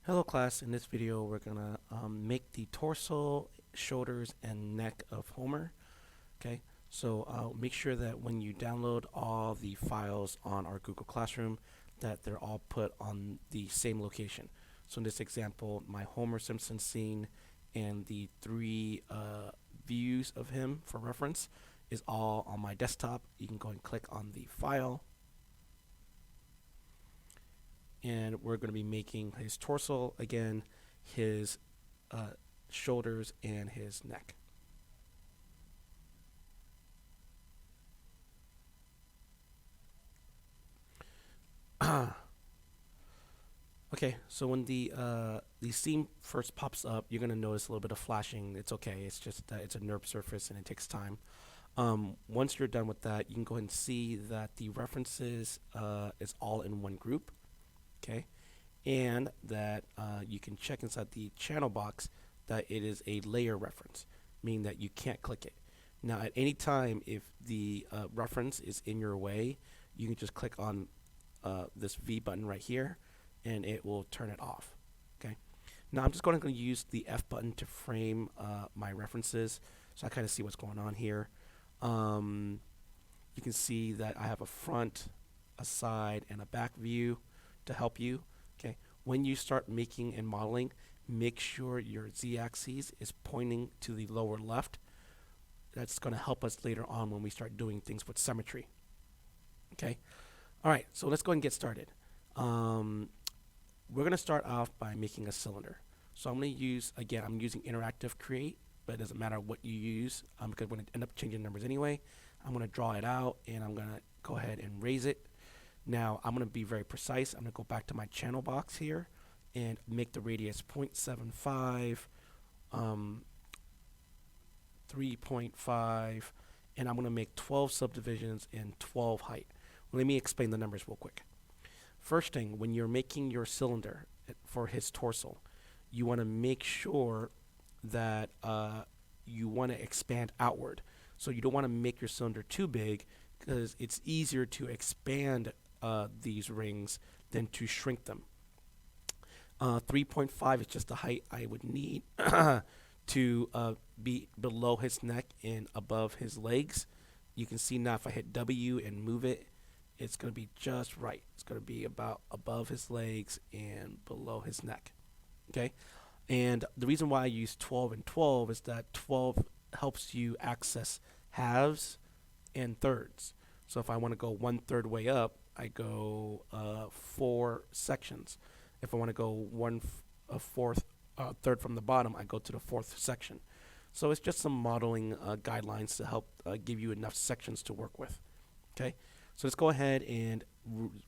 Hello class, in this video we're gonna make the torso, shoulders, and neck of Homer. Okay, so make sure that when you download all the files on our Google Classroom that they're all put on the same location. So in this example, my Homer Simpson scene and the three views of him for reference is all on my desktop. You can go and click on the file, and we're going to be making his torso again, his shoulders, and his neck. Okay, so when the scene first pops up, you're gonna notice a little bit of flashing. It's okay. It's just that it's a NURB surface and it takes time. Once you're done with that, you can go ahead and see that the references is all in one group. Okay, and that you can check inside the channel box that it is a layer reference, meaning that you can't click it. Now, at any time, if the reference is in your way, you can just click on this V button right here, and it will turn it off. Okay. Now, I'm just going to use the F button to frame my references, so I kind of see what's going on here. You can see that I have a front, a side, and a back view to help you. Okay. When you start making and modeling, make sure your z-axis is pointing to the lower left. That's going to help us later on when we start doing things with symmetry. Okay. All right. So let's go ahead and get started. We're going to start off by making a cylinder. So I'm going to use, again, I'm using interactive create, but it doesn't matter what you use because we're going to end up changing numbers anyway. I'm going to draw it out, and I'm going to go ahead and raise it. Now, I'm going to be very precise. I'm going to go back to my channel box here and make the radius 0.75, 3.5, and I'm going to make 12 subdivisions and 12 height. Let me explain the numbers real quick. First thing, when you're making your cylinder for his torso, you want to make sure that you want to expand outward. So you don't want to make your cylinder too big because it's easier to expand these rings than to shrink them. 3.5 is just the height I would need to be below his neck and above his legs. You can see now if I hit W and move it, it's going to be just right. It's going to be about above his legs and below his neck. Okay? And the reason why I use 12 and 12 is that 12 helps you access halves and thirds. So if I want to go 1/3 way up, I go 4 sections. If I want to go third from the bottom, I go to the 4th section. So it's just some modeling guidelines to help give you enough sections to work with. Okay, so let's go ahead and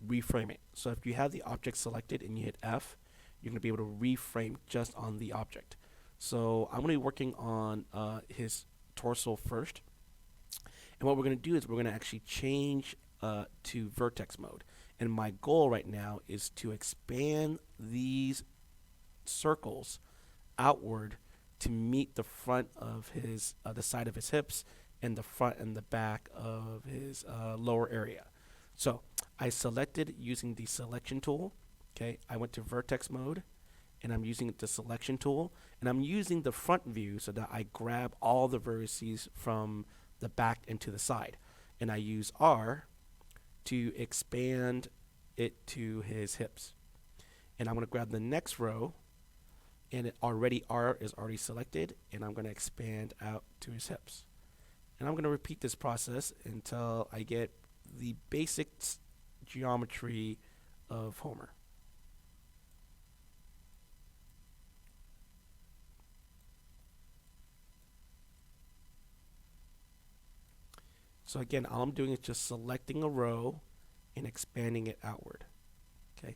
reframe it. So if you have the object selected and you hit F, you're going to be able to reframe just on the object. So I'm going to be working on his torso first. And what we're going to do is we're going to actually change to vertex mode. And my goal right now is to expand these circles outward to meet the front of his, the side of his hips and the front and the back of his lower area. So I selected using the selection tool. Okay, I went to vertex mode, and I'm using the selection tool, and I'm using the front view so that I grab all the vertices from the back and to the side. And I use R to expand it to his hips. And I'm going to grab the next row, and R is already selected, and I'm going to expand out to his hips. And I'm going to repeat this process until I get the basic geometry of Homer. So again, all I'm doing is just selecting a row and expanding it outward. Okay.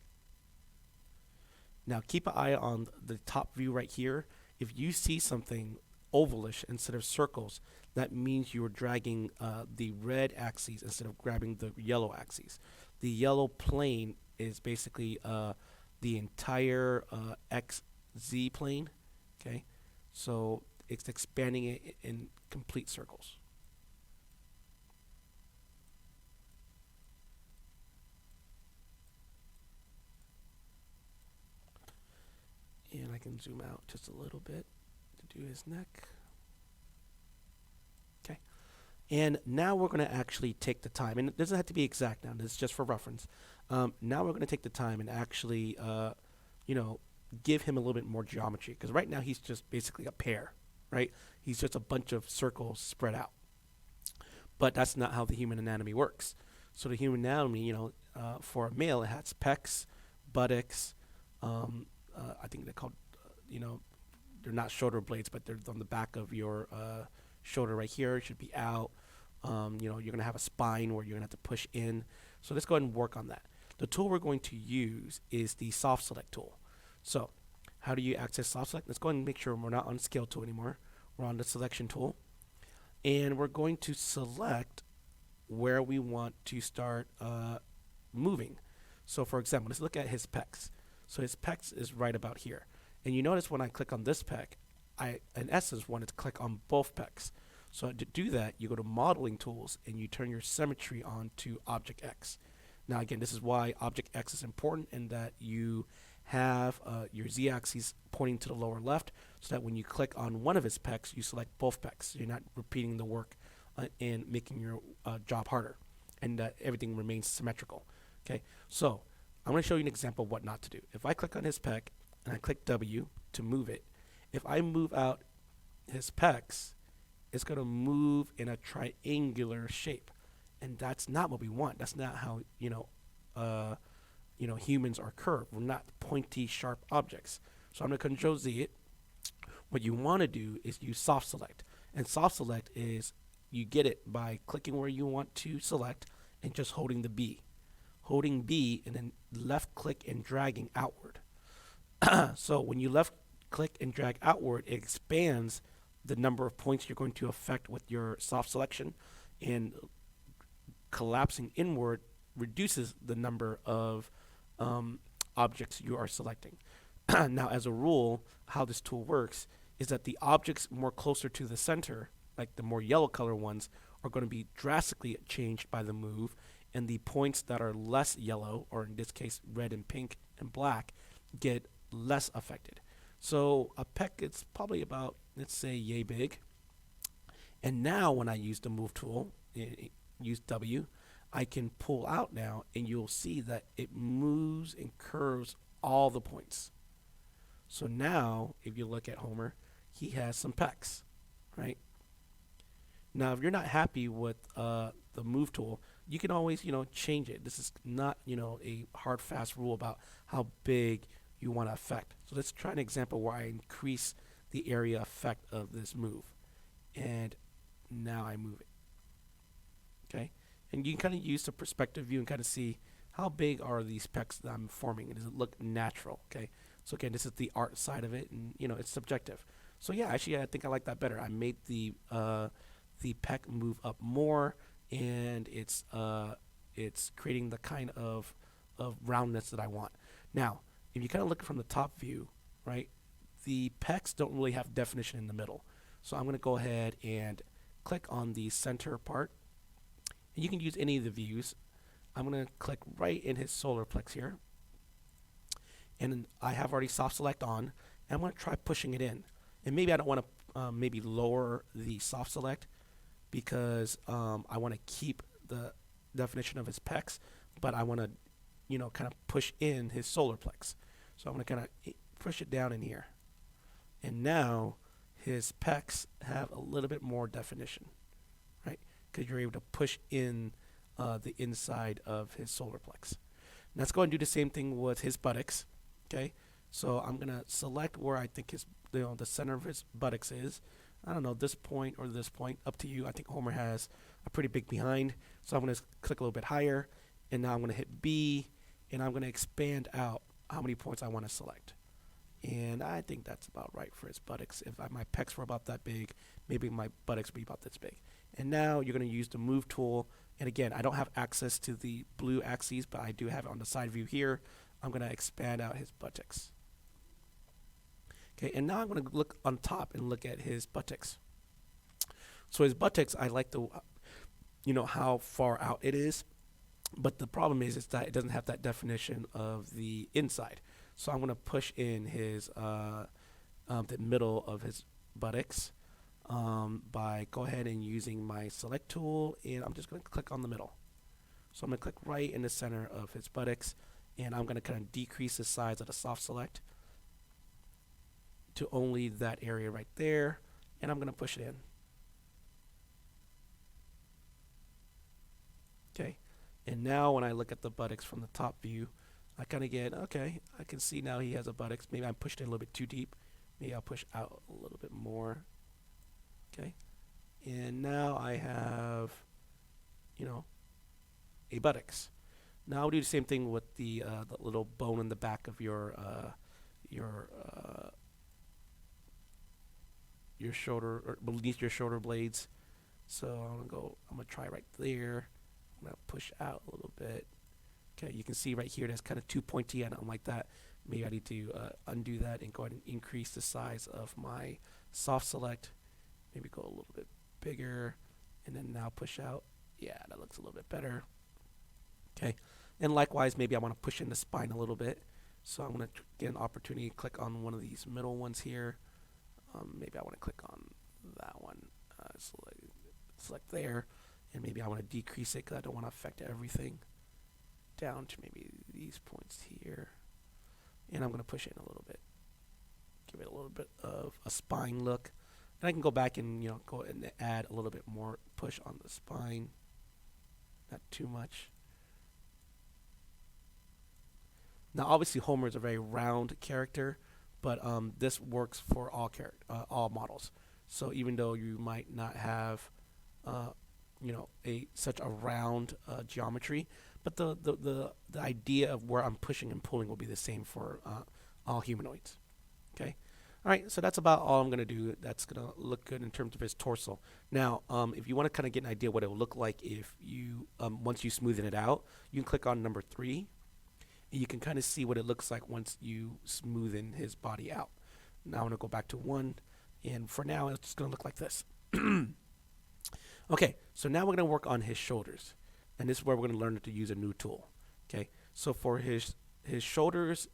Now keep an eye on the top view right here. If you see something ovalish instead of circles, that means you are dragging the red axes instead of grabbing the yellow axes. The yellow plane is basically the entire XZ plane. Okay. So it's expanding it in complete circles. I can zoom out just a little bit to do his neck. Okay. And now we're going to actually take the time, and it doesn't have to be exact now, this is just for reference. Now we're going to take the time and actually, give him a little bit more geometry, because right now he's just basically a pear, right? He's just a bunch of circles spread out. But that's not how the human anatomy works. So the human anatomy, for a male, it has pecs, buttocks. I think they're called, they're not shoulder blades, but they're on the back of your shoulder right here. It should be out. You're going to have a spine where you're going to have to push in. So let's go ahead and work on that. The tool we're going to use is the soft select tool. So how do you access soft select? Let's go ahead and make sure we're not on scale tool anymore. We're on the selection tool. And we're going to select where we want to start moving. So for example, let's look at his pecs. So his pecs is right about here. And you notice when I click on this pec, I, in essence, wanted to click on both pecs. So to do that, you go to Modeling Tools and you turn your symmetry on to Object X. Now again, this is why Object X is important, in that you have your z-axis pointing to the lower left, so that when you click on one of his pecs, you select both pecs. So you're not repeating the work and making your job harder, and that everything remains symmetrical. Okay, so I'm going to show you an example of what not to do. If I click on his pec and I click W to move it, if I move out his pecs, it's going to move in a triangular shape, and that's not what we want. That's not how humans are curved. We're not pointy, sharp objects. So I'm going to Control Z it. What you want to do is use soft select, and soft select is you get it by clicking where you want to select and just holding the B. Holding B and then left click and dragging outward. So when you left click and drag outward, it expands the number of points you're going to affect with your soft selection, and collapsing inward reduces the number of objects you are selecting. Now, as a rule, how this tool works is that the objects more closer to the center, like the more yellow color ones, are going to be drastically changed by the move, and the points that are less yellow, or in this case red and pink and black, get less affected. So a pec, it's probably about, let's say, yay big. And now when I use the move tool, use W, I can pull out now, and you'll see that it moves and curves all the points. So now, if you look at Homer, he has some pecs, right? Now, if you're not happy with the move tool, you can always, change it. This is not, a hard, fast rule about how big you want to affect. So let's try an example where I increase the area effect of this move. And now I move it. Okay? And you can kind of use the perspective view and kind of see how big are these pecs that I'm forming, and does it look natural? Okay? So again, this is the art side of it, and it's subjective. So yeah, actually, I think I like that better. I made the pec move up more, and it's creating the kind of roundness that I want. Now, if you kind of look from the top view, right, the pecs don't really have definition in the middle. So I'm going to go ahead and click on the center part. And you can use any of the views. I'm going to click right in his Solarplex here. And I have already soft select on. And I'm going to try pushing it in. And maybe I don't want to maybe lower the soft select, because I want to keep the definition of his pecs, but I want to, kind of push in his Solarplex. So I'm going to kind of push it down in here. And now his pecs have a little bit more definition, right? Because you're able to push in the inside of his Solarplex. Now let's go and do the same thing with his buttocks. Okay, so I'm going to select where I think his, the center of his buttocks is. I don't know, this point or this point, up to you. I think Homer has a pretty big behind, so I'm going to click a little bit higher, and now I'm going to hit B, and I'm going to expand out how many points I want to select. And I think that's about right for his buttocks. If my pecs were about that big, maybe my buttocks would be about this big. And now you're going to use the move tool, and again, I don't have access to the blue axes, but I do have it on the side view here. I'm going to expand out his buttocks. Okay, and now I'm going to look on top and look at his buttocks. So his buttocks, I like the, how far out it is, but the problem is that it doesn't have that definition of the inside. So I'm going to push in his the middle of his buttocks by go ahead and using my select tool, and I'm just going to click on the middle. So I'm going to click right in the center of his buttocks, and I'm going to kind of decrease the size of the soft select to only that area right there, and I'm going to push it in. Okay, and now when I look at the buttocks from the top view, I kind of get, okay, I can see now he has a buttocks. Maybe I pushed it a little bit too deep. Maybe I'll push out a little bit more. Okay, and now I have, a buttocks. Now I'll do the same thing with the little bone in the back of your shoulder, or beneath your shoulder blades. So I'm gonna try right there. I'm gonna push out a little bit. Okay, you can see right here that's kind of too pointy. I don't like that. Maybe I need to undo that and go ahead and increase the size of my soft select. Maybe go a little bit bigger, and then now push out. Yeah, that looks a little bit better. Okay, and likewise, maybe I want to push in the spine a little bit. So I'm going to get an opportunity to click on one of these middle ones here. Maybe I want to click on that one, select there, and maybe I want to decrease it because I don't want to affect everything, down to maybe these points here. And I'm going to push it in a little bit, give it a little bit of a spine look. And I can go back and go and add a little bit more push on the spine, not too much. Now, obviously, Homer is a very round character, but this works for all models. So even though you might not have, such a round geometry, but the idea of where I'm pushing and pulling will be the same for all humanoids. Okay. All right. So that's about all I'm going to do. That's going to look good in terms of his torso. Now, if you want to kind of get an idea what it will look like if you once you smoothen it out, you can click on number 3. And you can kind of see what it looks like once you smoothen his body out. Now I'm going to go back to 1, and for now it's just going to look like this. Okay, so now we're going to work on his shoulders, and this is where we're going to learn to use a new tool. Okay, so for his shoulders,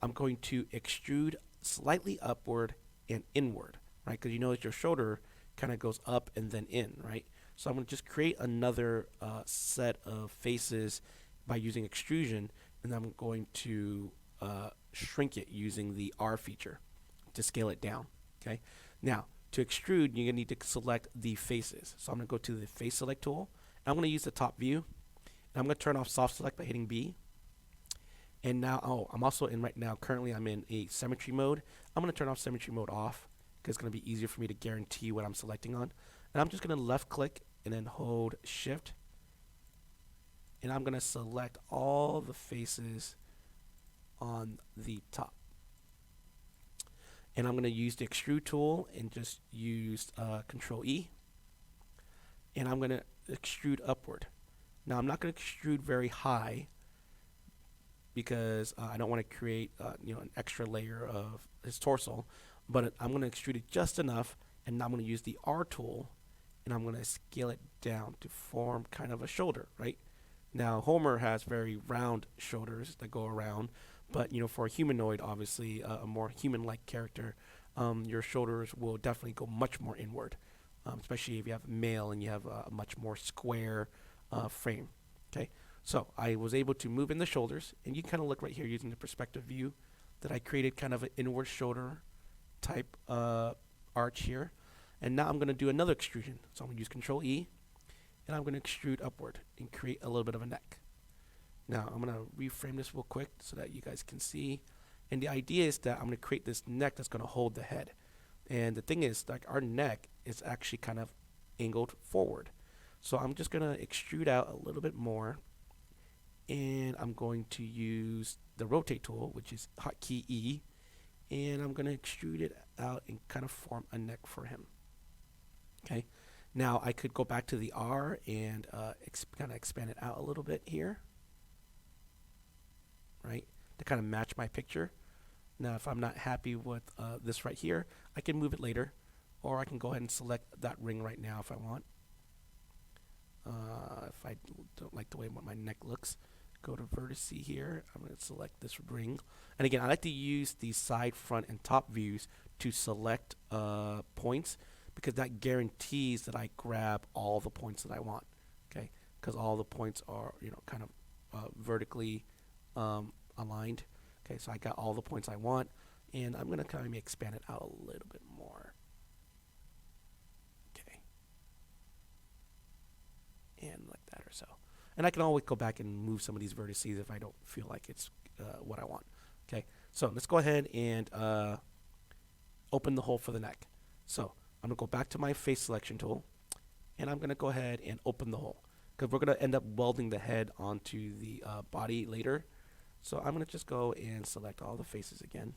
I'm going to extrude slightly upward and inward, right? Because you know that your shoulder kind of goes up and then in, right? So I'm going to just create another set of faces by using extrusion, and I'm going to shrink it using the R feature to scale it down. Okay. Now, to extrude, you're going to need to select the faces. So I'm going to go to the face select tool. And I'm going to use the top view. And I'm going to turn off soft select by hitting B. And now, I'm also in right now, currently I'm in a symmetry mode. I'm going to turn off symmetry mode off because it's going to be easier for me to guarantee what I'm selecting on. And I'm just going to left click and then hold shift. And I'm going to select all the faces on the top. And I'm going to use the extrude tool and just use Control E. And I'm going to extrude upward. Now I'm not going to extrude very high because I don't want to create an extra layer of his torso. But I'm going to extrude it just enough, and now I'm going to use the R tool, and I'm going to scale it down to form kind of a shoulder, right? Now, Homer has very round shoulders that go around, but for a humanoid, obviously a more human-like character, your shoulders will definitely go much more inward, especially if you have male and you have a much more square frame. Okay, so I was able to move in the shoulders, and you kind of look right here using the perspective view that I created kind of an inward shoulder type arch here, and now I'm going to do another extrusion. So I'm going to use Control E. And I'm going to extrude upward and create a little bit of a neck. Now, I'm going to reframe this real quick so that you guys can see. And the idea is that I'm going to create this neck that's going to hold the head. And the thing is, like, our neck is actually kind of angled forward. So I'm just going to extrude out a little bit more. And I'm going to use the rotate tool, which is hotkey E. And I'm going to extrude it out and kind of form a neck for him. Okay. Now I could go back to the R and kind of expand it out a little bit here, right, to kind of match my picture. Now if I'm not happy with this right here, I can move it later, or I can go ahead and select that ring right now if I want. If I don't like the way my neck looks, go to vertex here. I'm going to select this ring. And again, I like to use the side, front, and top views to select points, because that guarantees that I grab all the points that I want. Okay, because all the points are, you know, kind of vertically aligned. Okay, so I got all the points I want, and I'm going to kind of expand it out a little bit more. Okay, and like that or so. And I can always go back and move some of these vertices if I don't feel like it's what I want. Okay, so let's go ahead and open the hole for the neck. So I'm going to go back to my face selection tool, and I'm going to go ahead and open the hole, because we're going to end up welding the head onto the body later. So I'm going to just go and select all the faces again,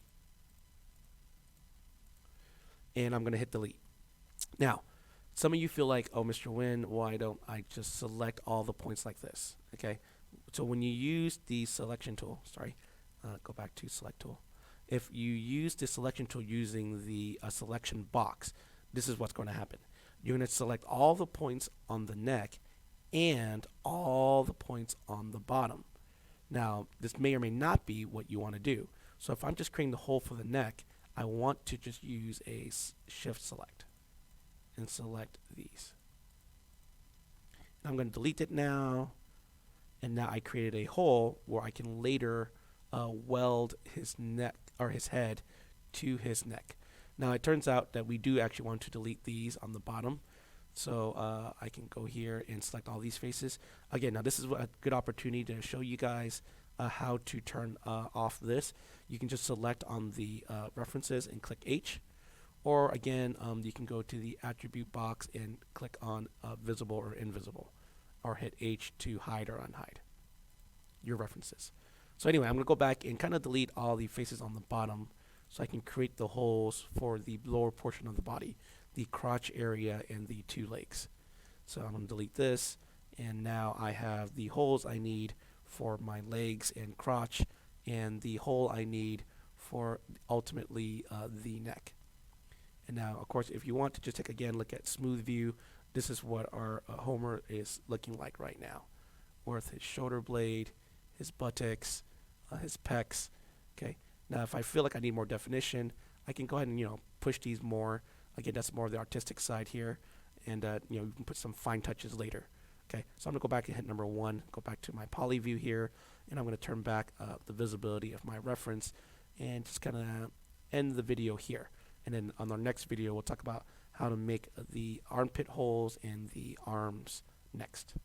and I'm going to hit delete. Now, some of you feel like, oh, Mr. Wynn, why don't I just select all the points like this? Okay, so when you use the selection tool, go back to select tool. If you use the selection tool using the selection box, this is what's going to happen. You're going to select all the points on the neck and all the points on the bottom. Now, this may or may not be what you want to do. So if I'm just creating the hole for the neck, I want to just use a shift select and select these. And I'm going to delete it now. And now I created a hole where I can later weld his neck or his head to his neck. Now it turns out that we do actually want to delete these on the bottom. So I can go here and select all these faces. Again, now this is a good opportunity to show you guys how to turn off this. You can just select on the references and click H. Or again, you can go to the attribute box and click on visible or invisible, or hit H to hide or unhide your references. So anyway, I'm going to go back and kind of delete all the faces on the bottom so I can create the holes for the lower portion of the body, the crotch area and the two legs. So I'm going to delete this, and now I have the holes I need for my legs and crotch, and the hole I need for ultimately the neck. And now, of course, if you want to just take again look at smooth view, this is what our Homer is looking like right now, with his shoulder blade, his buttocks, his pecs. Okay. Now, if I feel like I need more definition, I can go ahead and push these more. Again, that's more of the artistic side here, and you can put some fine touches later. Okay. So I'm gonna go back and hit number 1. Go back to my poly view here, and I'm gonna turn back the visibility of my reference, and just kind of end the video here. And then on our next video, we'll talk about how to make the armpit holes and the arms next.